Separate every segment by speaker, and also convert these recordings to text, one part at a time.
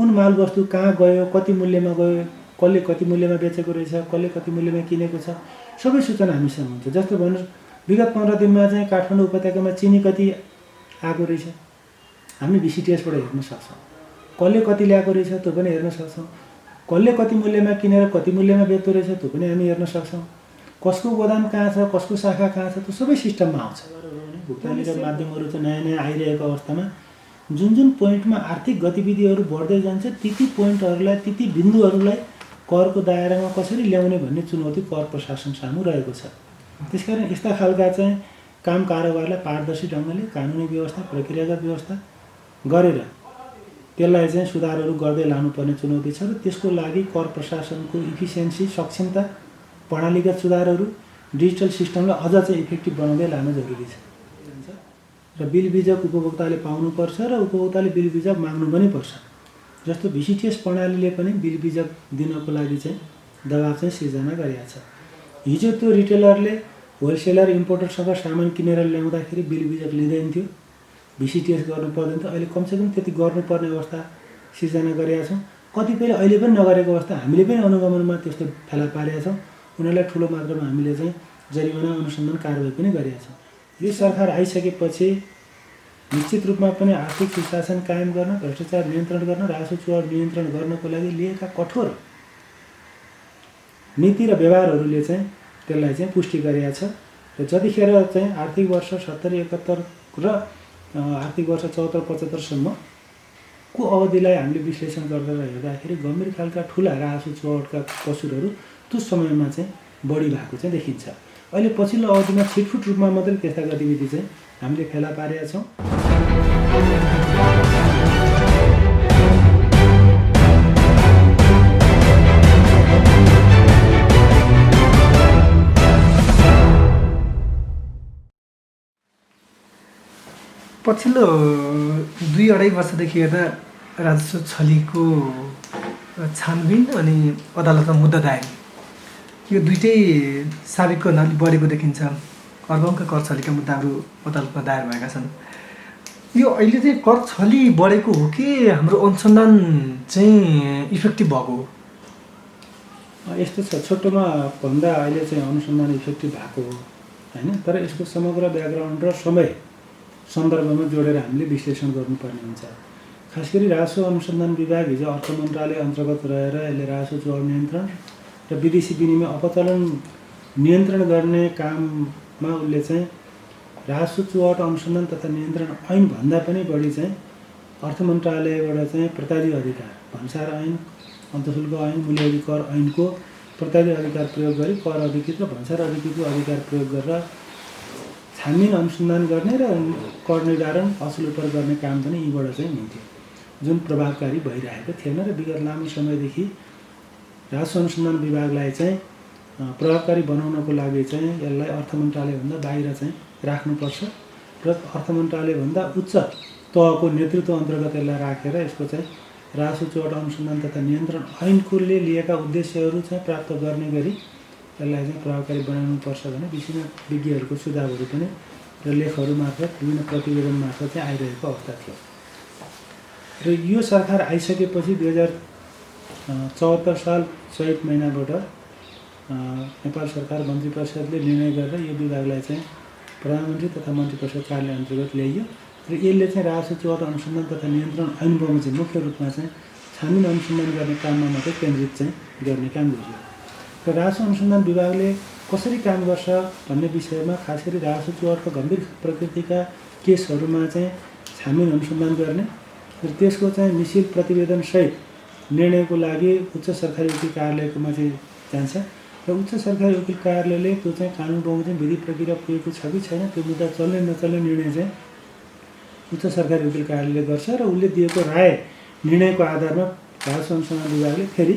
Speaker 1: कुन माल वस्तु कहाँ गयो, कति मूल्यमा गयो, कसले कति मूल्यमा बेचेको रहेछ, कसले कति मूल्यमा किनेको छ, सबै सूचना हामीसँग हुन्छ। जस्तो भन्नुहोस् विगत 15 दिनमा चाहिँ काठमाडौँ उपत्यकामा चिनी कति आएको रहेछ हामी भिसिटिएसबाट हेर्न सक्छौँ। कसले कति ल्याएको रहेछ त्यो पनि हेर्न सक्छौँ। कसले कति मूल्यमा किनेर कति मूल्यमा बेच्दो रहेछ त्यो पनि हामी हेर्न सक्छौँ। कसको गोदाम कहाँ छ, कसको शाखा कहाँ छ, त्यो सबै सिस्टममा आउँछ। भुक्तानीका माध्यमहरू चाहिँ नयाँ नयाँ आइरहेको अवस्थामा जुन जुन पोइन्टमा आर्थिक गतिविधिहरू बढ्दै जान्छ ती पोइन्टहरूलाई, ती बिन्दुहरूलाई करको दायरामा कसरी ल्याउने भन्ने चुनौती कर प्रशासन सामु रहेको छ। त्यसकारण यस्ता खालका चाहिँ काम कारोबारलाई पारदर्शी ढङ्गले कानुनी व्यवस्था, प्रक्रियागत व्यवस्था गरेर त्यसलाई चाहिँ सुधारहरू गर्दै लानुपर्ने चुनौती छ र त्यसको लागि कर प्रशासनको इफिसियन्सी, सक्षमता, प्रणालीगत सुधारहरू, डिजिटल सिस्टमलाई अझ चाहिँ इफेक्टिभ बनाउँदै लान जरुरी छ। र बिल बिजक उपभोक्ताले पाउनुपर्छ र उपभोक्ताले बिल बिजक माग्नु पनि पर्छ। जस्तो भिसिटिएस प्रणालीले पनि बिल बिजक दिनको लागि चाहिँ दबाब चाहिँ सिर्जना गरेको छ। हिजो त्यो रिटेलरले होलसेलर इम्पोर्टरसँग सामान किनेर ल्याउँदाखेरि बिल बिजक लिँदैन थियो, भिसिटिएस गर्नु पर्दैन थियो। अहिले कमसेकम त्यति गर्नुपर्ने अवस्था सिर्जना गरेका छौँ। कतिपयले अहिले पनि नगरेको अवस्था हामीले पनि अनुगमनमा त्यस्तो फेला पारेका छौँ। उनीहरूलाई ठुलो मात्रामा हामीले चाहिँ जरिवाना अनुसन्धान कारबाही पनि गरेका छौँ। यो सरकार आइसकेपछि निश्चित रूपमा पनि आर्थिक सुशासन कायम गर्न, भ्रष्टाचार नियन्त्रण गर्न, राजस्व चुहाड नियन्त्रण गर्नको लागि लिएका कठोर नीति र व्यवहारहरूले चाहिँ त्यसलाई चाहिँ पुष्टि गरेका छ। र जतिखेर चाहिँ आर्थिक वर्ष 70-71 र आर्थिक वर्ष 74-75 सम्मको अवधिलाई हामीले विश्लेषण गरेर हेर्दाखेरि गम्भीर खालका ठुला राजस्व चुहाडका कसुरहरू त्यो समयमा चाहिँ बढी भएको चाहिँ देखिन्छ। अहिले पछिल्लो अवधिमा छिटफुट रूपमा मात्रै त्यस्ता गतिविधि चाहिँ हामीले फेला पारेका छौँ।
Speaker 2: पछिल्लो 2-2.5 वर्षदेखि हेर्दा राजस्व छलीको छानबिन अनि अदालतमा मुद्दा दायर, यो दुईटै साबिकको हुनाले बढेको देखिन्छ। अर्बौंका कर छलीका मुद्दाहरू अदालतमा दायर भएका छन्। यो अहिले चाहिँ कर छली बढेको हो कि हाम्रो अनुसन्धान चाहिँ इफेक्टिभ भएको हो?
Speaker 1: यस्तो छ, छोटोमा भन्दा अहिले चाहिँ अनुसन्धान इफेक्टिभ भएको हो हैन। तर यसको समग्र ब्याकग्राउन्ड र समय सन्दर्भमा जोडेर हामीले विश्लेषण गर्नुपर्ने हुन्छ। खास गरी राजस्व अनुसन्धान विभाग हिजो अर्थ मन्त्रालय अन्तर्गत रहेर यसले राजस्व चुहाड नियन्त्रण र विदेशी विनिमय अपचलन नियन्त्रण गर्ने काममा उसले चाहिँ राजस्व चुहाड अनुसन्धान तथा नियन्त्रण ऐन भन्दा पनि बढी चाहिँ अर्थ मन्त्रालयबाट चाहिँ प्रत्याधिक अधिकार, भन्सार ऐन, अन्तशुल्क ऐन, मूल्य कर ऐनको प्रत्याधिक अधिकार प्रयोग गरी कर अधिकृत र भन्सार अधिकृतको अधिकार प्रयोग गरेर छानबिन अनुसन्धान गर्ने र कर निर्धारण, असुल उपर गर्ने काम पनि यीबाट चाहिँ हुन्थ्यो, जुन प्रभावकारी भइरहेको थिएन। र विगत लामो समयदेखि राजस्व अनुसन्धान विभागलाई चाहिँ प्रभावकारी बनाउनको लागि चाहिँ यसलाई अर्थ मन्त्रालयभन्दा बाहिर चाहिँ राख्नुपर्छ र अर्थ मन्त्रालयभन्दा उच्च तहको नेतृत्व अन्तर्गत यसलाई राखेर यसको चाहिँ राजस्व चुहाड अनुसन्धान तथा नियन्त्रण ऐनले लिएका उद्देश्यहरू चाहिँ प्राप्त गर्ने गरी यसलाई चाहिँ प्रभावकारी बनाउनुपर्छ भने विभिन्न विज्ञहरूको सुझावहरू पनि र लेखहरू मार्फत, विभिन्न प्रतिवेदन मार्फत चाहिँ आइरहेको अवस्था थियो। र यो सरकार आइसकेपछि 2074 साल चैत महिनाबाट नेपाल सरकार मन्त्री परिषदले निर्णय गरेर यो विभागलाई चाहिँ प्रधानमन्त्री तथा मन्त्री परिषद कार्यालय अन्तर्गत ल्याइयो र यसले चाहिँ राजस्व चुहाड अनुसन्धान तथा नियन्त्रण ऐन बमोजिम मुख्य रूपमा चाहिँ छानबिन अनुसन्धान गर्ने काममा मात्रै केन्द्रित चाहिँ गर्ने काम गरियो। र राजस्व अनुसन्धान विभागले कसरी काम गर्छ भन्ने विषयमा खास गरी राजस्व चुहाडको गम्भीर प्रकृतिका केसहरूमा चाहिँ छानबिन अनुसन्धान गर्ने र त्यसको चाहिँ मिसिल प्रतिवेदनसहित निर्णयको लागि उच्च सरकारी वकिल कार्यालयकोमा चाहिँ जान्छ र उच्च सरकारी वकिल कार्यालयले त्यो चाहिँ कानुन बमोजिम विधि प्रक्रिया पुगेको छ कि छैन त्यो मुद्दा चल्ने नचल्ने निर्णय चाहिँ उच्च सरकारी वकिल कार्यालयले गर्छ र उसले दिएको राय निर्णयको आधारमा राजस्व अनुसन्धान विभागले फेरि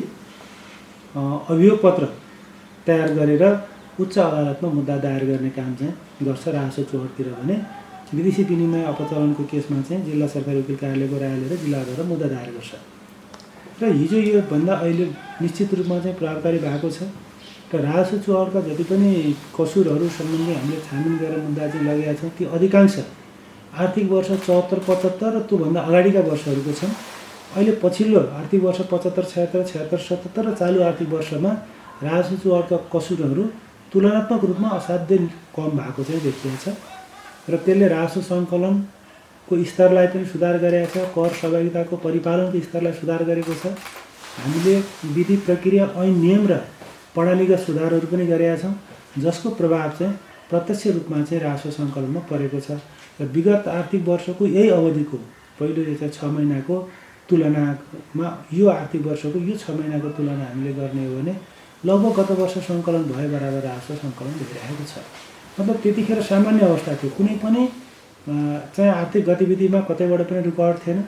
Speaker 1: अभियोग पत्र तयार गरेर उच्च अदालतमा मुद्दा दायर गर्ने काम चाहिँ गर्छ राजस्व चुहाडतिर भने विदेशी विनिमय अपचलनको केसमा चाहिँ जिल्ला सरकारी वकिल कार्यालयको राय लिएर जिल्ला अदालतमा मुद्दा दायर गर्छ। र हिजो यो भन्दा अहिले निश्चित रूपमा चाहिँ प्रभावकारी भएको छ र राजस्व चुहाडका जति पनि कसुरहरू सम्बन्धी हामीले छानबिन गरेर मुद्दा चाहिँ लगाएका छौँ ती अधिकांश आर्थिक वर्ष 74-75 र त्योभन्दा अगाडिका वर्षहरूको छन्। अहिले पछिल्लो आर्थिक वर्ष 75, 76, 76, 77 र चालु आर्थिक वर्षमा राजस्व चुहावटका कसुरहरू तुलनात्मक रूपमा असाध्यै कम भएको चाहिँ देखिएको छ र त्यसले राजस्व सङ्कलनको स्तरलाई पनि सुधार गरेको छ, कर सहभागिताको परिपालनको स्तरलाई सुधार गरेको छ। हामीले विधि प्रक्रिया ऐन नियम र प्रणालीगत सुधारहरू पनि गरेका छौँ, जसको प्रभाव चाहिँ प्रत्यक्ष रूपमा चाहिँ राजस्व सङ्कलनमा परेको छ। र विगत आर्थिक वर्षको यही अवधिको पहिलो यो चाहिँ 6 महिनाको तुलनामा यो आर्थिक वर्षको यो 6 महिनाको तुलना हामीले गर्ने हो भने लगभग गत वर्ष सङ्कलन भए बराबर राजस्व सङ्कलन भइरहेको छ। मतलब त्यतिखेर सामान्य अवस्था थियो, कुनै पनि चाहिँ आर्थिक गतिविधिमा कतैबाट पनि रुकावट थिएन।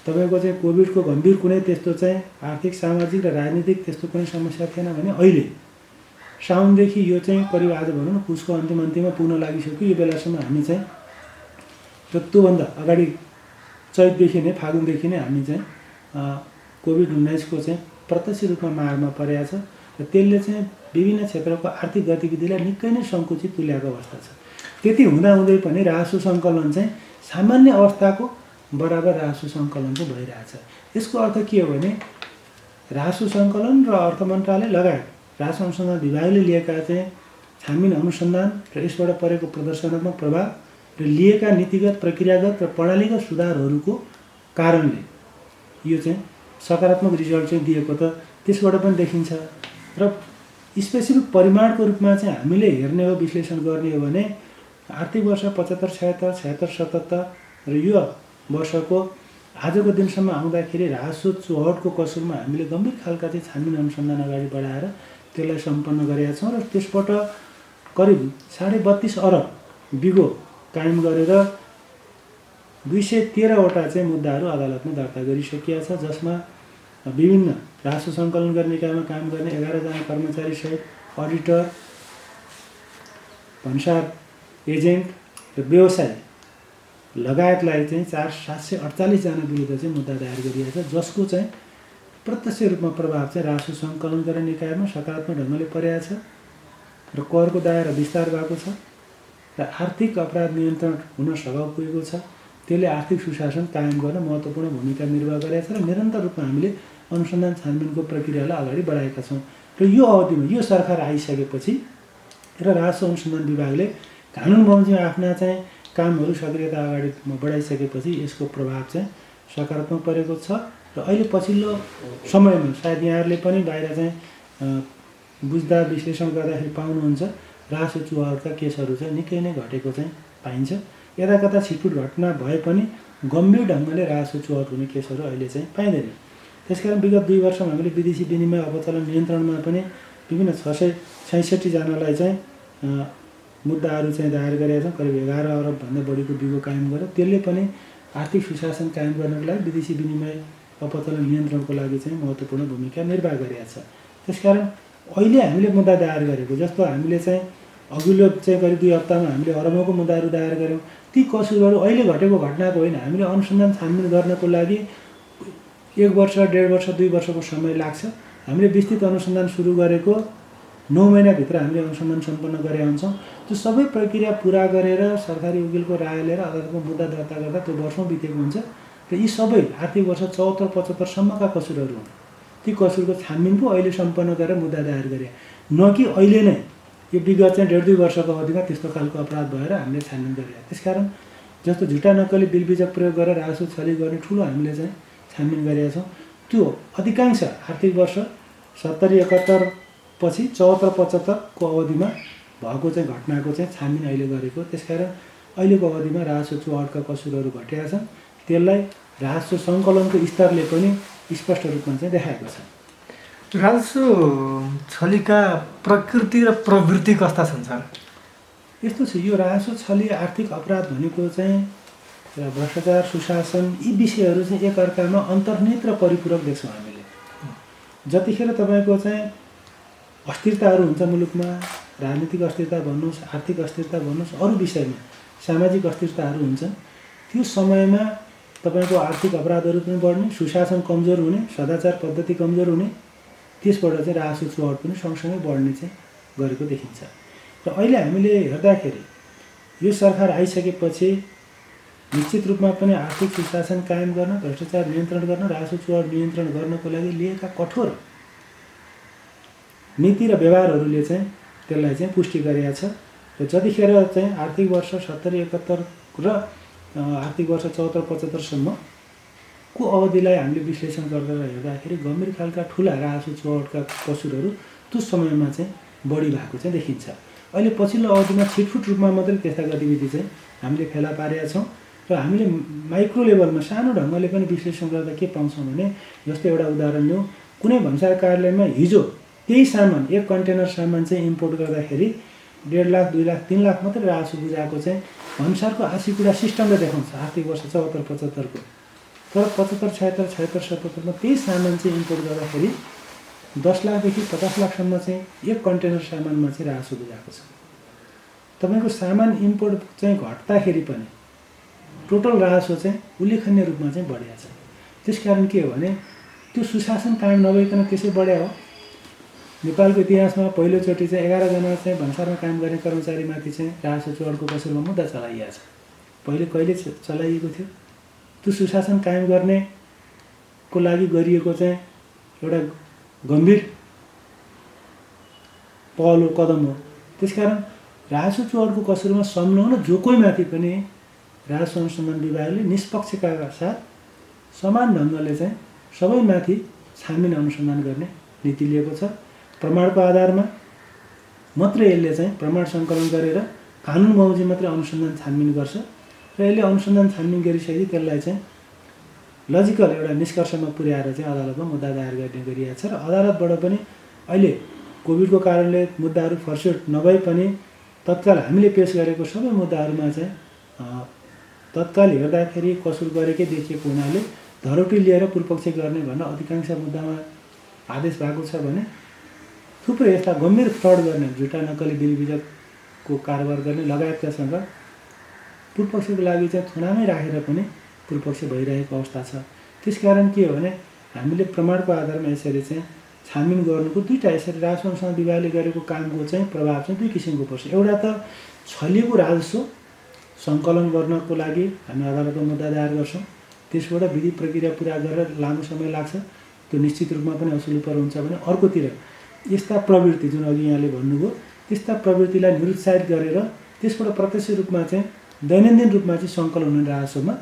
Speaker 1: तपाईँको चाहिँ कोभिडको गम्भीर कुनै त्यस्तो चाहिँ आर्थिक, सामाजिक र राजनीतिक त्यस्तो कुनै समस्या थिएन भने अहिले साउनदेखि यो चाहिँ करिब आज भनौँ न पुसको अन्तिममा पुग्न लागिसक्यो। यो बेलासम्म हामी चाहिँ र त्योभन्दा अगाडि चैतदेखि नै, फागुनदेखि नै हामी चाहिँ कोभिड-19को चाहिँ प्रत्यक्ष रूपमा मारमा परेको छ र त्यसले चाहिँ विभिन्न क्षेत्रको आर्थिक गतिविधिलाई निकै नै सङ्कुचित तुल्याएको अवस्था छ। त्यति हुँदाहुँदै पनि राजस्व सङ्कलन चाहिँ सामान्य अवस्थाको बराबर राजस्व सङ्कलन चाहिँ भइरहेछ। यसको अर्थ के हो भने राजस्व सङ्कलन र अर्थ मन्त्रालय लगायत राजस्व अनुसन्धान विभागले लिएका चाहिँ छानबिन अनुसन्धान र यसबाट परेको प्रदर्शनात्मक प्रभाव र लिएका नीतिगत, प्रक्रियागत र प्रणालीगत सुधारहरूको कारणले यो चाहिँ सकारात्मक रिजल्ट चाहिँ दिएको त त्यसबाट पनि देखिन्छ। र स्पेसिफिक परिमाणको रूपमा चाहिँ हामीले हेर्ने हो, विश्लेषण गर्ने हो भने आर्थिक वर्ष 75, 76, 76, 77 र यो वर्षको आजको दिनसम्म आउँदाखेरि राजस्व चुहावटको कसुरमा हामीले गम्भीर खालका चाहिँ छानबिन अनुसन्धान अगाडि बढाएर त्यसलाई सम्पन्न गरेका छौँ र त्यसबाट करिब 32.5 अरब बिगो कायम गरेर 213वटा चाहिँ मुद्दाहरू अदालतमा दर्ता गरिसकिएको छ, जसमा विभिन्न राजस्व सङ्कलन गर्ने निकायमा काम गर्ने 11 जना कर्मचारी सहित अडिटर, भन्सार एजेन्ट र व्यवसायी लगायतलाई चाहिँ 748 जना विरुद्ध चाहिँ मुद्दा दायर गरिएको छ, जसको चाहिँ प्रत्यक्ष रूपमा प्रभाव चाहिँ राजस्व सङ्कलन गर्ने निकायमा सकारात्मक ढङ्गले परेको छ र करको दायरा विस्तार भएको छ र आर्थिक अपराध नियन्त्रण हुन सघाउ पुगेको छ। त्यसले आर्थिक सुशासन कायम गर्न महत्त्वपूर्ण भूमिका निर्वाह गरेको छ र निरन्तर रूपमा हामीले अनुसन्धान छानबिनको प्रक्रियालाई अगाडि बढाएका छौँ। र यो अवधिमा यो सरकार आइसकेपछि र राजस्व अनुसन्धान विभागले कानुन बमोजिम आफ्ना चाहिँ कामहरू सक्रियता अगाडि बढाइसकेपछि यसको प्रभाव चाहिँ सकारात्मक परेको छ। र अहिले पछिल्लो समयमा सायद यहाँहरूले पनि बाहिर चाहिँ बुझ्दा विश्लेषण गर्दाखेरि पाउनुहुन्छ राजस्व चुहावटका केसहरू चाहिँ निकै नै घटेको चाहिँ पाइन्छ। यता कता छिटफुट घटना भए पनि गम्भीर ढङ्गले राजस्व चुहावट हुने केसहरू अहिले चाहिँ पाइँदैन। त्यसकारण विगत 2 वर्षमा हामीले विदेशी विनिमय अपचलन नियन्त्रणमा पनि विभिन्न 666 जनालाई चाहिँ मुद्दाहरू चाहिँ दायर गरेका छौँ। करिब 11 अरबभन्दा बढीको बिगो कायम गरेर त्यसले पनि आर्थिक सुशासन कायम गर्नको लागि विदेशी विनिमय अपचलन नियन्त्रणको लागि चाहिँ महत्त्वपूर्ण भूमिका निर्वाह गरेका छ। त्यसकारण अहिले हामीले मुद्दा दायर गरेको जस्तो हामीले चाहिँ अघिल्लो चाहिँ करिब 2 हप्तामा हामीले अरबौँको मुद्दाहरू दायर गऱ्यौँ। ती कसुरहरू अहिले घटेको घटनाको होइन, हामीले अनुसन्धान छानबिन गर्नको लागि 1 वर्ष, 1.5 वर्ष, 2 वर्षको समय लाग्छ। हामीले विस्तृत अनुसन्धान सुरु गरेको 9 महिनाभित्र हामीले अनुसन्धान सम्पन्न गरेका हुन्छौँ। त्यो सबै प्रक्रिया पुरा गरेर सरकारी वकिलको राय लिएर अदालतमा मुद्दा दर्ता गर्दा त्यो वर्षौँ बितेको हुन्छ र यी सबै आर्थिक वर्ष 74, 75 सम्मका कसुरहरू हुन्। ती कसुरको छानबिन पो अहिले सम्पन्न गरेर मुद्दा दायर गरे, न कि अहिले नै यो विगत चाहिँ 1.5-2 वर्षको अवधिमा त्यस्तो खालको अपराध भएर हामीले छानबिन गरेका। त्यसकारण जस्तो झुटा नक्कली बिलबिजक प्रयोग गरेर राजस्व छली गर्ने ठुलो हामीले चाहिँ छानबिन गरेका छौँ। त्यो अधिकांश आर्थिक वर्ष 70-71 पछि 74-75को अवधिमा भएको चाहिँ घटनाको चाहिँ छानबिन अहिले गरेको। त्यसकारण अहिलेको अवधिमा राजस्व चुहावटका कसुरहरू घटेका छन्। त्यसलाई राजस्व सङ्कलनको स्तरले पनि स्पष्ट रूपमा चाहिँ देखाएको छ।
Speaker 2: राजस्व छलीका प्रकृति र प्रवृत्ति कस्ता छन् सर?
Speaker 1: यस्तो छ, यो राजस्व छली, आर्थिक अपराध भनेको चाहिँ र भ्रष्टाचार, सुशासन यी विषयहरू चाहिँ एकअर्कामा अन्तर्निहित र परिपूरक देख्छौँ हामीले। जतिखेर तपाईँको चाहिँ अस्थिरताहरू हुन्छ मुलुकमा, राजनीतिक अस्थिरता भन्नुहोस्, आर्थिक अस्थिरता भन्नुहोस्, अरू विषयमा सामाजिक अस्थिरताहरू हुन्छन्, त्यो समयमा तपाईँको आर्थिक अपराधहरू पनि बढ्ने, सुशासन कमजोर हुने, सदाचार पद्धति कमजोर हुने, त्यसबाट चाहिँ राजस्व चुहावट पनि सँगसँगै बढ्ने चाहिँ गरेको देखिन्छ। र अहिले हामीले हेर्दाखेरि यो सरकार आइसकेपछि निश्चित रूपमा पनि आर्थिक सुशासन कायम गर्न, भ्रष्टाचार नियन्त्रण गर्न, राजस्व चुहाड नियन्त्रण गर्नको लागि लिएका कठोर नीति र व्यवहारहरूले चाहिँ त्यसलाई चाहिँ पुष्टि गरेका छ। र जतिखेर चाहिँ आर्थिक वर्ष 70-71 र आर्थिक वर्ष 74-75 सम्मको अवधिलाई हामीले विश्लेषण गरेर हेर्दाखेरि गम्भीर खालका ठुला राजस्व चुहाडका कसुरहरू त्यो समयमा चाहिँ बढी भएको चाहिँ देखिन्छ। अहिले पछिल्लो अवधिमा छिटफुट रूपमा मात्रै त्यस्ता गतिविधि चाहिँ हामीले फेला पारेका छौँ र हामीले माइक्रो लेभलमा सानो ढङ्गले पनि विश्लेषण गर्दा के पाउँछौँ भने, जस्तै एउटा उदाहरण लिउँ, कुनै भन्सार कार्यालयमा हिजो त्यही सामान, एक कन्टेनर सामान चाहिँ इम्पोर्ट गर्दाखेरि 1.5 लाख, 2 लाख, 3 लाख मात्रै राजस्व बुझाएको चाहिँ भन्सारको आँसीकुडा सिस्टमले देखाउँछ आर्थिक वर्ष 74-75 को। तर 75, 76, 77 मा त्यही सामान चाहिँ इम्पोर्ट गर्दाखेरि 10 लाखदेखि 50 लाखसम्म चाहिँ एक कन्टेनर सामानमा चाहिँ राजस्व बुझाएको छ। तपाईँको सामान इम्पोर्ट चाहिँ घट्दाखेरि पनि टोटल राजस्व चाहिँ उल्लेखनीय रूपमा चाहिँ बढेको छ। त्यसकारण के हो भने त्यो सुशासन कायम नभइकन त्यसै बढ्या हो। नेपालको इतिहासमा पहिलोचोटि चाहिँ 11 जना चाहिँ भन्सारमा काम गर्ने कर्मचारीमाथि चाहिँ राजस्व चुहाडको कसुरमा मुद्दा चलाइएको छ। पहिले कहिले चलाइएको थियो? त्यो सुशासन कायम गर्नेको लागि गरिएको चाहिँ एउटा गम्भीर पहल हो, कदम हो। त्यसकारण राजस्व चुहाडको कसुरमा संलग्न जो कोही माथि पनि राजस्व अनुसन्धान विभागले निष्पक्षका साथ समान ढङ्गले चाहिँ सबैमाथि छानबिन अनुसन्धान गर्ने नीति लिएको छ। प्रमाणको आधारमा मात्रै यसले चाहिँ प्रमाण सङ्कलन गरेर कानुन बमोजिम मात्रै अनुसन्धान छानबिन गर्छ र यसले अनुसन्धान छानबिन गरिसकेपछि त्यसलाई चाहिँ लजिकल एउटा निष्कर्षमा पुर्याएर चाहिँ अदालतमा मुद्दा दायर गर्ने गरिएको छ। र अदालतबाट पनि अहिले कोभिडको कारणले मुद्दाहरू फर्स्योट नभए पनि तत्काल हामीले पेश गरेको सबै मुद्दाहरूमा चाहिँ तत्काल हेर्दाखेरि कसुर गरेकै देखिएको हुनाले धरोटी लिएर पूर्वपक्ष गर्ने भनेर अधिकांश मुद्दामा आदेश भएको छ भने थुप्रै यस्ता गम्भीर फ्रड गर्ने, झुटा नक्कली बिल बिजकको कारोबार गर्ने लगायतकासँग पूर्वपक्षको लागि चाहिँ थुनामै राखेर पनि पूर्वपक्ष भइरहेको अवस्था छ। त्यसकारण के हो भने हामीले प्रमाणको आधारमा यसरी चाहिँ छानबिन गर्नुको दुईवटा यसरी राजस्व अनुसन्धान विभागले गरेको कामको चाहिँ प्रभाव चाहिँ दुई किसिमको पर्छ। एउटा त छलिएको राजस्व सङ्कलन गर्नको लागि हामी अदालतमा मुद्दा दायर गर्छौँ, त्यसबाट विधि प्रक्रिया पुरा गरेर लामो समय लाग्छ, त्यो निश्चित रूपमा पनि असुली पर हुन्छ भने अर्कोतिर यस्ता प्रवृत्ति जुन अघि यहाँले भन्नुभयो त्यस्ता प्रवृत्तिलाई निरुत्साहित गरेर त्यसबाट प्रत्यक्ष रूपमा चाहिँ दैनन्दिन रूपमा चाहिँ सङ्कलन हुने राजस्वमा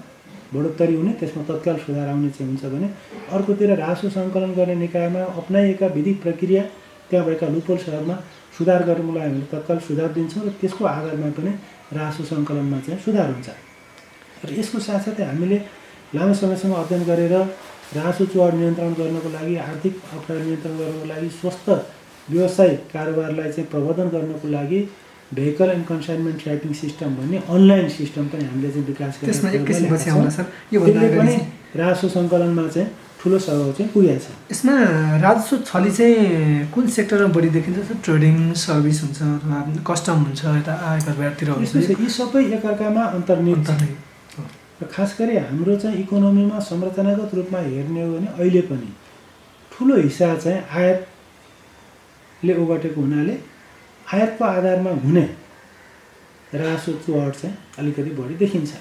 Speaker 1: बढोत्तरी हुने, त्यसमा तत्काल सुधार आउने चाहिँ हुन्छ भने अर्कोतिर राजस्व सङ्कलन गर्ने निकायमा अपनाइएका विधि प्रक्रिया, त्यहाँ भएका लुपहोल्सहरूमा सुधार गर्नुको लागि हामीले तत्काल सुधार दिन्छौँ र त्यसको आधारमा पनि राजस्व सङ्कलनमा चाहिँ सुधार हुन्छ। र यसको साथसाथै हामीले लामो समयसम्म अध्ययन गरेर राजस्व चुहाड नियन्त्रण गर्नको लागि, आर्थिक अपराध नियन्त्रण गर्नको लागि, स्वस्थ व्यवसायिक कारोबारलाई चाहिँ प्रवर्धन गर्नको लागि vehicle and consignment tracking system भन्ने अनलाइन सिस्टम पनि हामीले चाहिँ विकास गरेर पनि राजस्व सङ्कलनमा चाहिँ ठुलो सहयोग चाहिँ पुगेको छ।
Speaker 2: यसमा राजस्व छली चाहिँ कुन सेक्टरमा बढी देखिन्छ? ट्रेडिङ, सर्भिस हुन्छ अथवा कस्टम हुन्छ, यता आयकर विभागतिर हुन्छ?
Speaker 1: यी सबै एकअर्कामा अन्तर्निहित छन्। र खास गरी हाम्रो चाहिँ इकोनोमीमा संरचनागत रूपमा हेर्ने हो भने अहिले पनि ठुलो हिस्सा चाहिँ आयातले ओगटेको हुनाले आयातको आधारमा हुने राजस्व चुहाड चाहिँ अलिकति बढी देखिन्छ।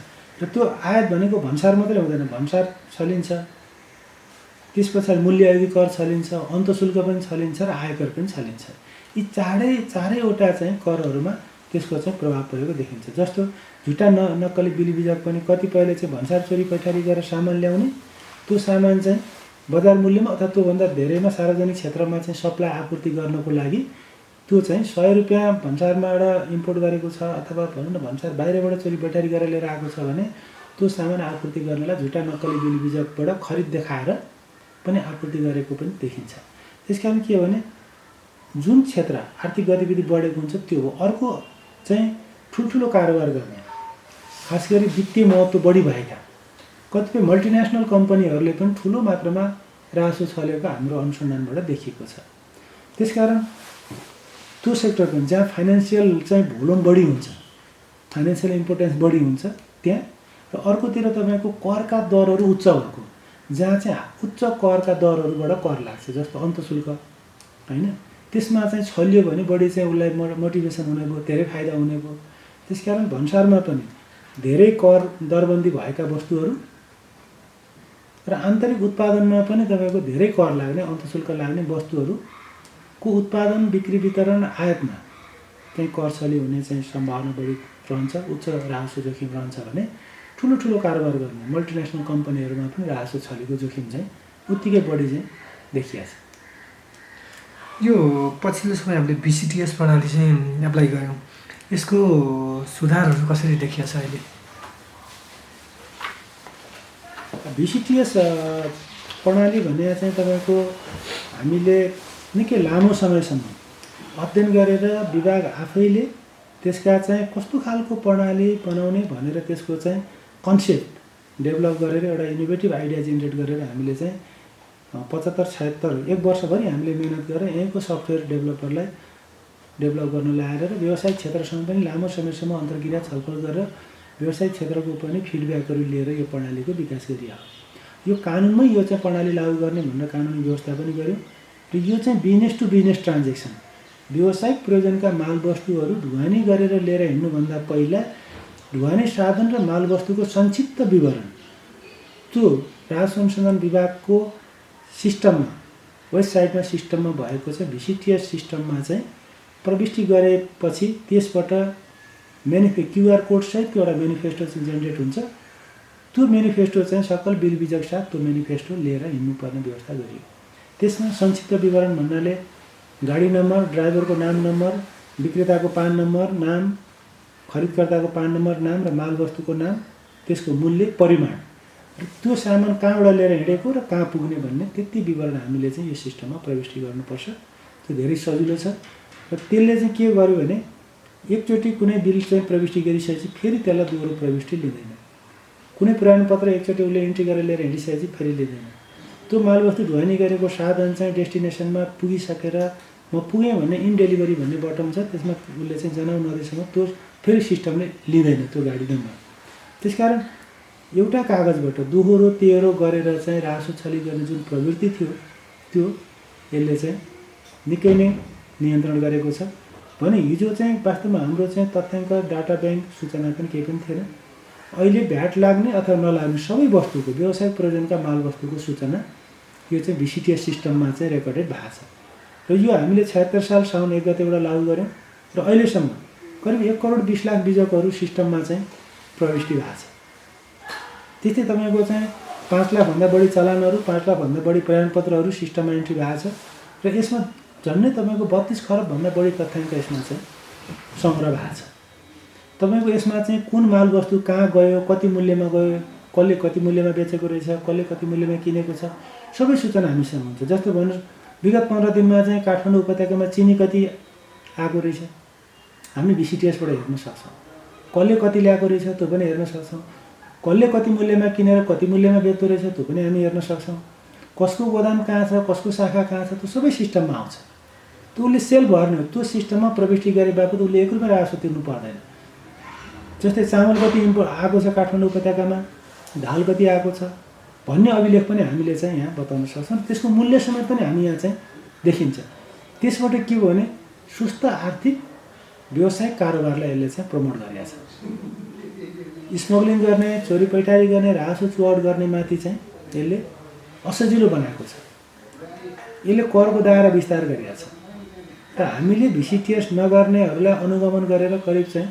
Speaker 1: र त्यो आयात भनेको भन्सार मात्रै हुँदैन, भन्सार छलिन्छ, त्यस पछाडि मूल्ययोगी कर छलिन्छ, अन्तशुल्क पनि छलिन्छ र आयकर पनि छलिन्छ। यी चारैवटा चाहिँ करहरूमा त्यसको चाहिँ प्रभाव परेको देखिन्छ। जस्तो झुटा नक्कली बिल बिजक पनि कतिपयले चाहिँ भन्सार चोरी पैठारी गरेर सामान ल्याउने, त्यो सामान चाहिँ बजार मूल्यमा अथवा त्योभन्दा धेरैमा सार्वजनिक क्षेत्रमा चाहिँ सप्लाई आपूर्ति गर्नको लागि त्यो चाहिँ 100 रुपियाँ भन्सारबाट इम्पोर्ट गरेको छ अथवा भनौँ न भन्सार बाहिरबाट चोरी पैठारी गरेर लिएर आएको छ भने त्यो सामान आपूर्ति गर्नलाई झुटा नक्कली बिल बिजकबाट खरिद देखाएर पनि आपूर्ति गरेको पनि देखिन्छ। त्यसकारण के हो भने जुन क्षेत्र आर्थिक गतिविधि बढेको हुन्छ त्यो हो। अर्को चाहिँ ठुल्ठुलो कारोबार गर्ने, खास गरी वित्तीय महत्त्व बढी भएका कतिपय मल्टिनेसनल कम्पनीहरूले पनि ठुलो मात्रामा राजस्व छलेको हाम्रो अनुसन्धानबाट देखिएको छ। त्यसकारण त्यो सेक्टर पनि जहाँ फाइनेन्सियल चाहिँ भोल्युम बढी हुन्छ, फाइनेन्सियल इम्पोर्टेन्स बढी हुन्छ त्यहाँ, र अर्कोतिर तपाईँको करका दरहरू उच्च भएको, जहाँ चाहिँ उच्च करका दरहरूबाट कर लाग्छ, जस्तो अन्तशुल्क होइन, त्यसमा चाहिँ छलियो भने बढी चाहिँ उसलाई मोटिभेसन हुने भयो, धेरै फाइदा हुने भयो। त्यसकारण भन्सारमा पनि धेरै कर दरबन्दी भएका वस्तुहरू र आन्तरिक उत्पादनमा पनि तपाईँको धेरै कर लाग्ने अन्तःशुल्क लाग्ने वस्तुहरूको उत्पादन बिक्री वितरण आयातमा चाहिँ कर छली हुने चाहिँ सम्भावना बढी रहन्छ, उच्च राजस्व जोखिम रहन्छ भने ठुलो ठुलो कारोबार गर्ने मल्टिनेसनल कम्पनीहरूमा पनि राजस्व छलीको जोखिम चाहिँ उत्तिकै बढी चाहिँ देखिएको छ।
Speaker 2: यो पछिल्लो समय हामीले बिसिटिएस प्रणाली चाहिँ एप्लाई गऱ्यौँ, यसको सुधारहरू कसरी देखिएको छ अहिले?
Speaker 1: बिसिटिएस प्रणाली भने चाहिँ तपाईँको हामीले निकै लामो समयसम्म अध्ययन गरेर विभाग आफैले त्यसका चाहिँ कस्तो खालको प्रणाली बनाउने भनेर त्यसको चाहिँ कन्सेप्ट डेभलप गरेर एउटा इनोभेटिभ आइडिया जेनेरेट गरेर हामीले चाहिँ 75-76 एक वर्षभरि हामीले मेहनत गरेर यहीँको सफ्टवेयर डेभलपरलाई डेभलप गर्न ल्याएर र व्यावसायिक क्षेत्रसँग पनि लामो समयसम्म अन्तर्क्रिया छलफल गरेर व्यावसायिक क्षेत्रको पनि फिडब्याकहरू लिएर यो प्रणालीको विकास गरियो। यो कानुनमै यो चाहिँ प्रणाली लागू गर्ने भनेर कानुनी व्यवस्था पनि गर्यो र यो चाहिँ बिजनेस टु बिजनेस ट्रान्जेक्सन व्यावसायिक प्रयोजनका मालवस्तुहरू ढुवानी गरेर लिएर हिँड्नुभन्दा पहिला ढुवानी साधन र मालवस्तुको संक्षिप्त विवरण त्यो राजस्व अनुसन्धान विभागको सिस्टममा वेबसाइटमा सिस्टममा भएको छ। बिसिटिएस सिस्टममा चाहिँ प्रविष्टि गरेपछि त्यसबाट क्युआर कोड सहितको एउटा मेनिफेस्टो चाहिँ जेनेरेट हुन्छ। त्यो मेनिफेस्टो चाहिँ सकल बिल बिजक साथ त्यो मेनिफेस्टो लिएर हिँड्नुपर्ने व्यवस्था गरियो। त्यसमा संक्षिप्त विवरण भन्नाले गाडी नम्बर, ड्राइभरको नाम नम्बर, विक्रेताको पान नम्बर, नाम, खरिदकर्ताको पान नम्बर, नाम र मालवस्तुको नाम, त्यसको मूल्य, परिमाण र त्यो सामान कहाँबाट लिएर हिँडेको र कहाँ पुग्ने भन्ने त्यति विवरण हामीले चाहिँ यो सिस्टममा प्रविष्टि गर्नुपर्छ। त्यो धेरै सजिलो छ र त्यसले चाहिँ के गर्यो भने एकचोटि कुनै बिल चाहिँ प्रविष्टि गरिसकेपछि फेरि त्यसलाई दोहोरो प्रविष्टि लिँदैन। कुनै प्रमाणपत्र एकचोटि उसले इन्ट्री गरेर लिएर हिँडिसकेपछि फेरि लिँदैन। त्यो मालवस्तु ढुवानी गरेको साधन चाहिँ डेस्टिनेसनमा पुगिसकेर म पुगेँ भन्ने इन डेलिभरी भन्ने बटन छ, त्यसमा उसले चाहिँ जनाउ नदिएसम्म त्यो फेरि सिस्टमले लिँदैन त्यो गाडी नम्बर। त्यसकारण एउटा कागजबाट दोहोरो तेह्रो गरेर चाहिँ राजस्व छली गर्ने जुन प्रवृत्ति थियो त्यो यसले चाहिँ निकै नै नियन्त्रण गरेको छ भने हिजो चाहिँ वास्तवमा हाम्रो चाहिँ तथ्याङ्क डाटा ब्याङ्क सूचना पनि केही पनि थिएन। अहिले भ्याट लाग्ने अथवा नलाग्ने सबै वस्तुको व्यावसायिक प्रयोजनका मालवस्तुको सूचना यो चाहिँ बिसिटिएस सिस्टममा चाहिँ रेकर्डेड भएको छ र यो हामीले 76 साल साउन 1 गतेबाट लागू गऱ्यौँ र अहिलेसम्म करिब 1,20,00,000 बिजकहरू सिस्टममा चाहिँ प्रविष्टि भएको छ। त्यस्तै तपाईँको चाहिँ 5 लाखभन्दा बढी चलानहरू, 5 लाखभन्दा बढी प्रमाणपत्रहरू सिस्टममा इन्ट्री भएको छ र यसमा झन्डै तपाईँको 32 खरबभन्दा बढी तथ्याङ्क यसमा चाहिँ सङ्ग्रह भएको छ। तपाईँको यसमा चाहिँ कुन मालवस्तु कहाँ गयो, कति मूल्यमा गयो, कसले कति मूल्यमा बेचेको रहेछ, कसले कति मूल्यमा किनेको छ, सबै सूचना हामीसँग हुन्छ। जस्तो भन्नुहोस् विगत 15 दिनमा चाहिँ काठमाडौँ उपत्यकामा चिनी कति आएको रहेछ हामी बिसिटिएसबाट हेर्न सक्छौँ। कसले कति ल्याएको रहेछ त्यो पनि हेर्न सक्छौँ। कसले कति मूल्यमा किनेर कति मूल्यमा बेच्दो रहेछ त्यो पनि हामी हेर्न सक्छौँ। कसको गोदाम कहाँ छ, कसको शाखा कहाँ छ, त्यो सबै सिस्टममा आउँछ। त्यो उसले सेल भर्ने हो, त्यो सिस्टममा प्रविष्टि गरे बापत उसले 1 रुपियाँ राजस्व तिर्नु पर्दैन। जस्तै चामल कति इम्पोर्ट आएको छ काठमाडौँ उपत्यकामा, दाल कति आएको छ भन्ने अभिलेख पनि हामीले चाहिँ यहाँ बताउन सक्छौँ। त्यसको मूल्य समेत पनि हामी यहाँ चाहिँ देखिन्छ। त्यसबाट के हो भने सुस्त आर्थिक व्यावसायिक कारोबारलाई यसले चाहिँ प्रमोट गरेको छ। स्मग्लिङ गर्ने, चोरी पैठारी गर्ने, राजस्व चुहाट गर्ने माथि चाहिँ यसले असजिलो बनाएको छ। यसले करको दायरा विस्तार गरेको छ र हामीले बिसिटिएस नगर्नेहरूलाई अनुगमन गरेर करिब चाहिँ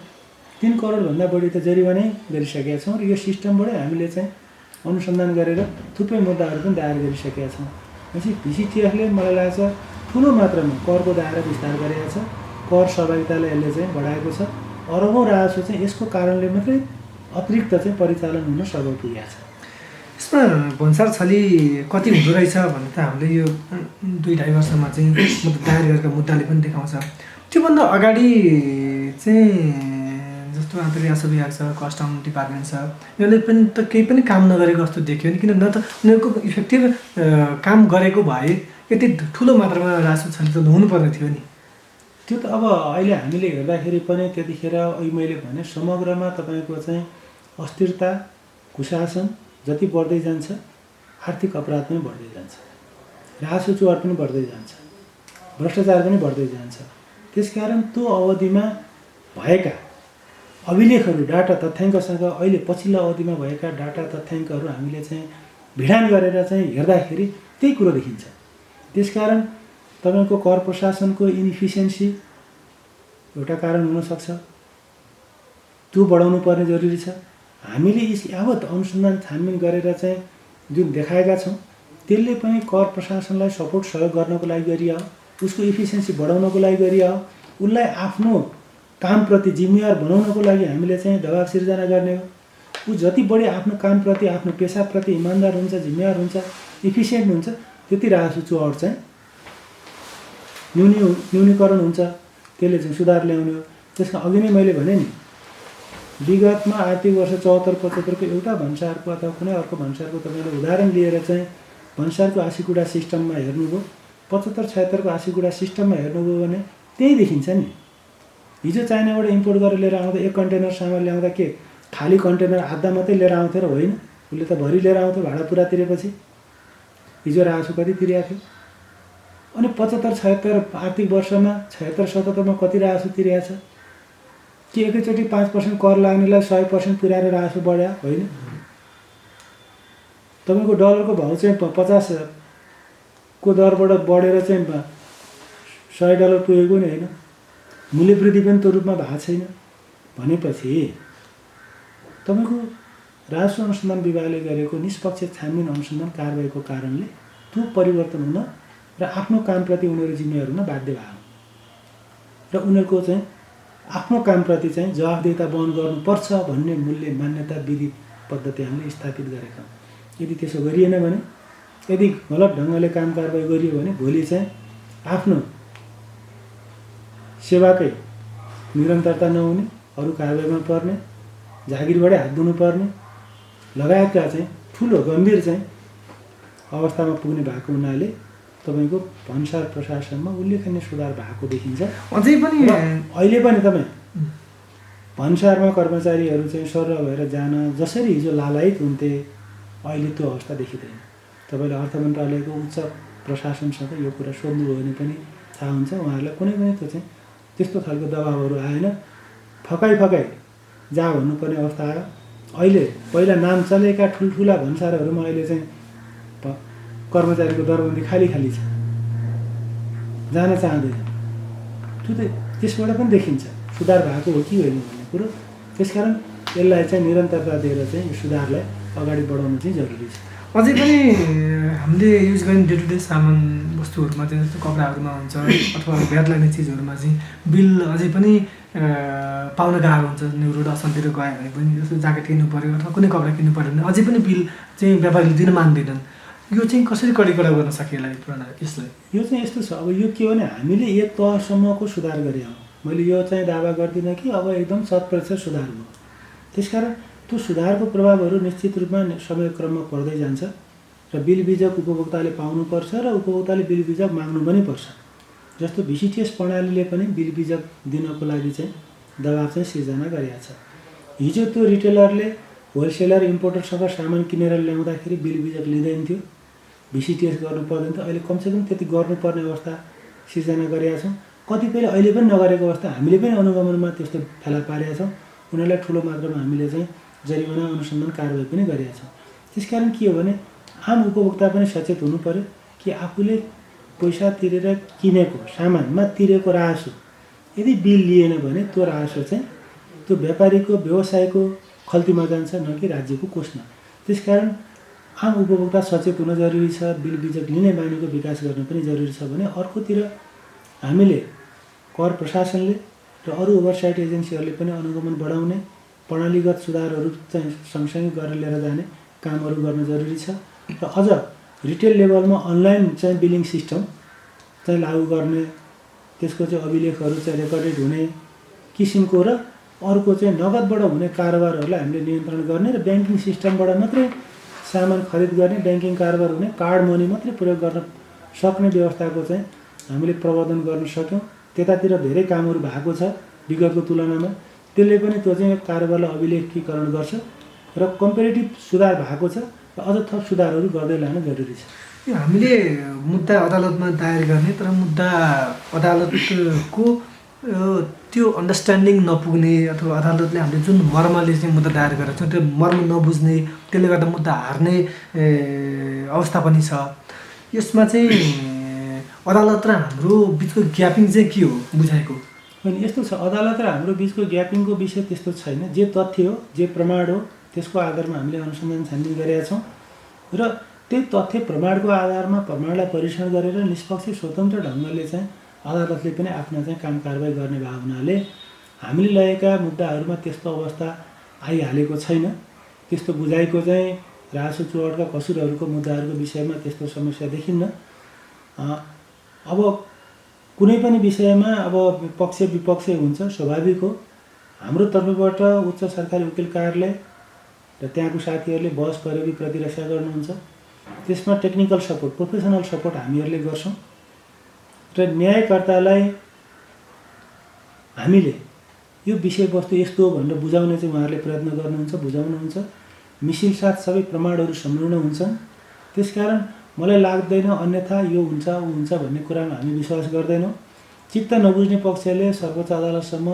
Speaker 1: 3 करोडभन्दा बढी त जरिवानै गरिसकेका छौँ र यो सिस्टमबाटै हामीले चाहिँ अनुसन्धान गरेर थुप्रै मुद्दाहरू पनि दायर गरिसकेका छौँ। भनेपछि बिसिटिएसले मलाई लाग्छ ठुलो मात्रामा करको दायरा विस्तार गरेको छ, कर सहभागितालाई यसले चाहिँ बढाएको छ। अरबौँ राजस्व चाहिँ यसको कारणले मात्रै अतिरिक्त चाहिँ परिचालन हुन सबल पुगेको छ।
Speaker 2: यसमा भन्सार छली कति हुँदो रहेछ भन्ने त हामीले यो 2-2.5 वर्षमा चाहिँ दायर गरेका मुद्दाले पनि देखाउँछ। त्योभन्दा अगाडि चाहिँ जस्तो आन्तरिक राजस्व विभाग छ, कस्टम डिपार्टमेन्ट छ, यसले पनि त केही पनि काम नगरेको जस्तो देखियो नि। किन न त उनीहरूको इफेक्टिभ काम गरेको भए यति ठुलो मात्रामा राजस्व छली त हुनुपर्ने थियो नि।
Speaker 1: त्यो त अब अहिले हामीले हेर्दाखेरि पनि त्यतिखेर मैले भने समग्रमा तपाईँको चाहिँ अस्थिरता, कुशासन जति बढ्दै जान्छ आर्थिक अपराध पनि बढ्दै जान्छ, राजस्व चुहाट पनि बढ्दै जान्छ, भ्रष्टाचार पनि बढ्दै जान्छ। त्यसकारण त्यो अवधिमा भएका अभिलेखहरू डाटा तथ्याङ्कसँग अहिले पछिल्लो अवधिमा भएका डाटा तथ्याङ्कहरू हामीले चाहिँ भिडान गरेर चाहिँ हेर्दाखेरि त्यही कुरो देखिन्छ। त्यसकारण तपाईँको कर प्रशासनको इनइफिसियन्सी एउटा कारण हुनसक्छ, त्यो बढाउनु पर्ने जरुरी छ। हामीले यावत अनुसन्धान छानबिन गरेर चाहिँ जुन देखाएका छौँ त्यसले पनि कर प्रशासनलाई सहयोग गर्नको लागि गरियो, उसको इफिसियन्सी बढाउनको लागि गरियो, उसलाई आफ्नो कामप्रति जिम्मेवार बनाउनको लागि हामीले चाहिँ दबाब सिर्जना गर्ने हो। ऊ जति बढी आफ्नो कामप्रति आफ्नो पेसाप्रति इमान्दार हुन्छ, जिम्मेवार हुन्छ, इफिसियन्ट हुन्छ, त्यति राजस्व चुहावट चाहिँ न्यूनीकरण हुन्छ। त्यसले चाहिँ सुधार ल्याउने हो। त्यसमा अघि नै मैले भने नि, विगतमा आर्थिक वर्ष 74-75 को एउटा भन्सारको अथवा कुनै अर्को भन्सारको तपाईँले उदाहरण लिएर चाहिँ भन्सारको आँसीकुडा सिस्टममा हेर्नुभयो, 75-76 को आँसीकुडा सिस्टममा हेर्नुभयो भने त्यही देखिन्छ नि। हिजो चाइनाबाट इम्पोर्ट गरेर लिएर आउँदा 1 कन्टेनर सामान ल्याउँदा के खाली कन्टेनर आधा मात्रै लिएर आउँथ्यो र होइन, उसले त भरि लिएर आउँथ्यो भाडा पुरा तिरेपछि। हिजो राजस्व कति तिरेको थियो? अनि 75-76 आर्थिक वर्षमा 76-77 मा कति राजस्व तिरेको छ? कि एकैचोटि 5% कर लाग्नेलाई 100% पुर्याएर राजस्व बढ्या? होइन। तपाईँको डलरको भाउ चाहिँ 50 को दरबाट बढेर चाहिँ $100 पुगेको नि होइन, मूल्य वृद्धि पनि त्यो रूपमा भएको छैन। भनेपछि तपाईँको राजस्व अनुसन्धान विभागले गरेको निष्पक्ष छानबिन अनुसन्धान कारबाहीको कारणले त्यो परिवर्तन हुन र आफ्नो कामप्रति उनीहरू जिम्मेवार हुन बाध्य भएको र उनीहरूको चाहिँ आफ्नो कामप्रति चाहिँ जवाफदेहिता वहन गर्नुपर्छ भन्ने मूल्य मान्यता विधि पद्धति हामीले स्थापित गरेका छौँ। यदि त्यसो गरिएन भने, यदि गलत ढङ्गले काम कारबाही गरियो भने भोलि चाहिँ आफ्नो सेवाकै निरन्तरता नहुने, अरू कारबाहीमा पर्ने, जागिरबाटै हात धुनुपर्ने लगायतका चाहिँ ठुलो गम्भीर चाहिँ अवस्थामा पुग्ने भएको हुनाले तपाईँको भन्सार प्रशासनमा उल्लेखनीय सुधार भएको देखिन्छ।
Speaker 2: अझै पनि
Speaker 1: अहिले पनि तपाईँ भन्सारमा कर्मचारीहरू चाहिँ सर्र भएर जान जसरी हिजो लालायित हुन्थे, अहिले त्यो अवस्था देखिँदैन। तपाईँले अर्थ मन्त्रालयको उच्च प्रशासनसँग यो कुरा सोध्नुभयो भने पनि थाहा हुन्छ, उहाँहरूलाई कुनै पनि त्यो चाहिँ त्यस्तो खालको दबाबहरू आएन। फकाइ जा भन्नुपर्ने अवस्था आयो। अहिले पहिला नाम चलेका ठुल्ठुला भन्सारहरूमा अहिले चाहिँ कर्मचारीको दरबन्दी खाली छ, जान चाहँदैन। त्यो त त्यसबाट पनि देखिन्छ सुधार भएको हो कि होइन भन्ने कुरो। त्यसकारण यसलाई चाहिँ निरन्तरता दिएर चाहिँ यो सुधारलाई अगाडि बढाउनु चाहिँ जरुरी छ।
Speaker 2: अझै पनि हामीले युज गर्ने डे टु डे सामान वस्तुहरूमा चाहिँ जस्तो कपडाहरूमा हुन्छ अथवा ब्याड लाग्ने चिजहरूमा चाहिँ बिल अझै पनि पाउन गाह्रो हुन्छ। न्युरो दर्शनतिर गयो भने पनि जस्तो ज्याकेट किन्नु पऱ्यो अथवा कुनै कपडा किन्नु पऱ्यो भने अझै पनि बिल चाहिँ व्यापारीले दिन मान्दैनन्। यो चाहिँ कसरी कडिकडा गर्न सकिएला यसलाई? यो
Speaker 1: चाहिँ यस्तो छ, अब यो के भने हामीले एक तहसम्मको सुधार गरे हौँ। मैले यो चाहिँ दावा गर्दिनँ कि अब एकदम 100% सुधार भयो। त्यसकारण त्यो सुधारको प्रभावहरू निश्चित रूपमा समयक्रममा पर्दै जान्छ र बिल बिजक उपभोक्ताले पाउनुपर्छ र उपभोक्ताले बिल बिजक माग्नु पनि पर्छ। जस्तो VCTS प्रणालीले पनि बिल बिजक दिनको लागि चाहिँ दबाब चाहिँ सिर्जना गरेको छ। हिजो त्यो रिटेलरले होलसेलर इम्पोर्टरसँग सामान किनेर ल्याउँदाखेरि बिल बिजक लिँदैन थियो, VCTS गर्नु पर्दैन थियो। अहिले कमसेकम त्यति गर्नुपर्ने अवस्था सिर्जना गरेका छौँ। कतिपयले अहिले पनि नगरेको अवस्था हामीले पनि अनुगमनमा त्यस्तो फेला पारेका छौँ। उनीहरूलाई ठुलो मात्रामा हामीले चाहिँ जरिवाना अनुसन्धान कारबाही पनि गरेका छौँ। त्यसकारण के हो भने आम उपभोक्ता पनि सचेत हुनु पर्यो कि आफूले पैसा तिरेर किनेको सामानमा तिरेको राजस्व यदि बिल लिएन भने त्यो राजस्व चाहिँ त्यो व्यापारीको व्यवसायको खल्तीमा जान्छ, न कि राज्यको कोषमा। त्यसकारण आम उपभोक्ता सचेत हुन जरुरी छ। बिल बिजक लिने बानीको विकास गर्न पनि जरुरी छ भने अर्कोतिर हामीले कर प्रशासनले र अरू ओभरसाइट एजेन्सीहरूले पनि अनुगमन बढाउने, प्रणालीगत सुधारहरू चाहिँ सँगसँगै गरेर लिएर जाने कामहरू गर्न जरुरी छ। र अझ रिटेल लेभलमा अनलाइन चाहिँ बिलिङ सिस्टम चाहिँ लागू गर्ने, त्यसको चाहिँ अभिलेखहरू चाहिँ रेकर्डेड हुने किसिमको र अर्को चाहिँ नगदबाट हुने कारोबारहरूलाई हामीले नियन्त्रण गर्ने र ब्याङ्किङ सिस्टमबाट मात्रै सामान खरिद गर्ने, ब्याङ्किङ कारोबार हुने, कार्ड मनी मात्रै प्रयोग गर्न सक्ने व्यवस्थाको चाहिँ हामीले प्रवर्धन गर्न सक्यौँ। त्यतातिर धेरै कामहरू भएको छ विगतको तुलनामा। त्यसले पनि त्यो चाहिँ कारोबारलाई अभिलेखीकरण गर्छ र कम्पेरेटिभ सुधार भएको छ र अझ थप सुधारहरू गर्दै लान जरुरी छ।
Speaker 2: यो हामीले मुद्दा अदालतमा दायर गर्ने तर मुद्दा अदालतको त्यो अन्डरस्ट्यान्डिङ नपुग्ने अथवा अदालतले हामीले जुन मर्मले चाहिँ मुद्दा दायर गरेका छौँ त्यो मर्म नबुझ्ने, त्यसले गर्दा मुद्दा हार्ने अवस्था पनि छ। यसमा चाहिँ अदालत र हाम्रो बिचको ग्यापिङ चाहिँ के हो बुझाएको?
Speaker 1: अनि यस्तो छ, अदालत र हाम्रो बिचको ग्यापिङको विषय त्यस्तो छैन। जे तथ्य हो, जे प्रमाण हो, त्यसको आधारमा हामीले अनुसन्धान छानबिन गरेका छौँ र त्यही तथ्य प्रमाणको आधारमा प्रमाणलाई परीक्षण गरेर निष्पक्ष स्वतन्त्र ढङ्गले चाहिँ अदालतले पनि आफ्ना चाहिँ काम कारबाही गर्ने भएको हुनाले हामीले लगेका मुद्दाहरूमा त्यस्तो अवस्था आइहालेको छैन। त्यस्तो बुझाइको चाहिँ राजस्व चुहावटका कसुरहरूको मुद्दाहरूको विषयमा त्यस्तो समस्या देखिन्न। अब कुनै पनि विषयमा अब पक्ष विपक्ष हुन्छ, स्वाभाविक हो। हाम्रो तर्फबाट उच्च सरकारी वकिल कार्यालय र त्यहाँको साथीहरूले बहस प्रयोगी प्रतिरक्षा गर्नुहुन्छ। त्यसमा टेक्निकल सपोर्ट, प्रोफेसनल सपोर्ट हामीहरूले गर्छौँ र न्यायकर्तालाई हामीले यो विषयवस्तु यस्तो हो भनेर बुझाउने चाहिँ उहाँहरूले प्रयत्न गर्नुहुन्छ, बुझाउनुहुन्छ। मिसिल साथ सबै प्रमाणहरू संलग्न हुन्छन्। त्यसकारण मलाई लाग्दैन अन्यथा यो हुन्छ ऊ हुन्छ भन्ने कुरामा हामी विश्वास गर्दैनौँ। चित्त नबुझ्ने पक्षले सर्वोच्च अदालतसम्म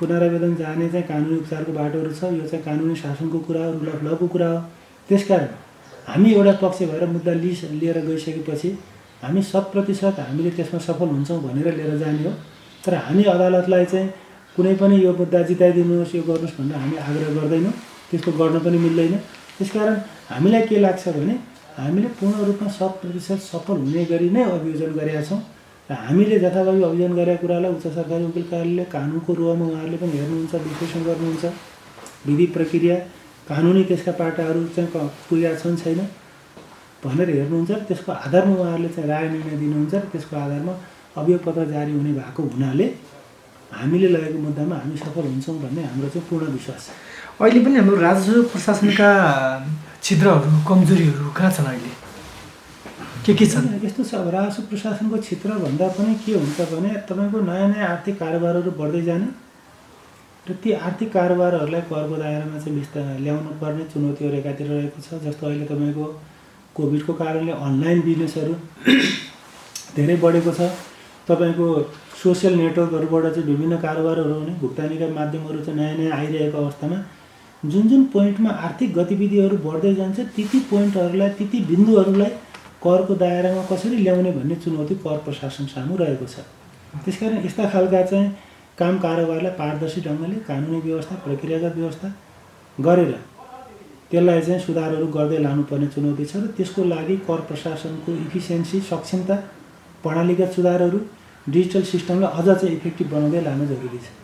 Speaker 1: पुनरावेदन जाने चाहिँ कानुनी उपचारको बाटोहरू छ। यो चाहिँ कानुनी शासनको कुरा हो, रुल अफ लको कुरा हो। त्यसकारण हामी एउटा पक्ष भएर मुद्दा लिएर गइसकेपछि हामी 100% हामीले त्यसमा सफल हुन्छौँ भनेर लिएर जाने हो। तर हामी अदालतलाई चाहिँ कुनै पनि यो मुद्दा जिताइदिनुहोस्, यो गर्नुहोस् भनेर हामी आग्रह गर्दैनौँ। त्यस्तो गर्न पनि मिल्दैन। त्यसकारण हामीलाई के लाग्छ भने हामीले पूर्ण रूपमा 100% सफल हुने गरी नै अभियोजन गरेका छौँ र हामीले जथाभावी अभियोजन गरेका कुरालाई उच्च सरकारी वकिल कार्यालयले कानुनको रुवामा उहाँहरूले पनि हेर्नुहुन्छ, विश्लेषण गर्नुहुन्छ। विधि प्रक्रिया कानुनी त्यसका पाटाहरू चाहिँ पुगेका छन् छैन भनेर हेर्नुहुन्छ। त्यसको आधारमा उहाँहरूले चाहिँ राय निर्णय दिनुहुन्छ र त्यसको आधारमा अभियोग पत्र जारी हुने भएको हुनाले हामीले लगेको मुद्दामा हामी सफल हुन्छौँ भन्ने हाम्रो चाहिँ पूर्ण विश्वास छ।
Speaker 2: अहिले पनि हाम्रो राजस्व प्रशासनका छिद्रहरू, कमजोरीहरू कहाँ छन् अहिले? के छन्?
Speaker 1: यस्तो छ, अब राजस्व प्रशासनको क्षेत्र भन्दा पनि के हुन्छ भने तपाईँको नयाँ नयाँ आर्थिक कारोबारहरू बढ्दै जाने र ती आर्थिक कारोबारहरूलाई करको दायरामा चाहिँ ल्याउनु पर्ने चुनौतीहरू एकातिर रहेको छ। जस्तो अहिले तपाईँको कोभिडको कारणले अनलाइन बिजनेसहरू धेरै बढेको छ। तपाईँको सोसियल नेटवर्कहरूबाट चाहिँ विभिन्न कारोबारहरू हुने, भुक्तानीका माध्यमहरू चाहिँ नयाँ नयाँ आइरहेको अवस्थामा जुन जुन पोइन्टमा आर्थिक गतिविधिहरू बढ्दै जान्छ ती पोइन्टहरूलाई, ती बिन्दुहरूलाई करको दायरामा कसरी ल्याउने भन्ने चुनौती कर प्रशासन सामु रहेको छ। त्यसकारण यस्ता खालका चाहिँ काम कारोबारलाई पारदर्शी ढङ्गले कानुनी व्यवस्था, प्रक्रियागत व्यवस्था गरेर त्यसलाई चाहिँ सुधारहरू गर्दै लानुपर्ने चुनौती छ र त्यसको लागि कर प्रशासनको इफिसियन्सी, सक्षमता, प्रणालीगत सुधारहरू, डिजिटल सिस्टमलाई अझ चाहिँ इफेक्टिभ बनाउँदै लानु जरुरी छ।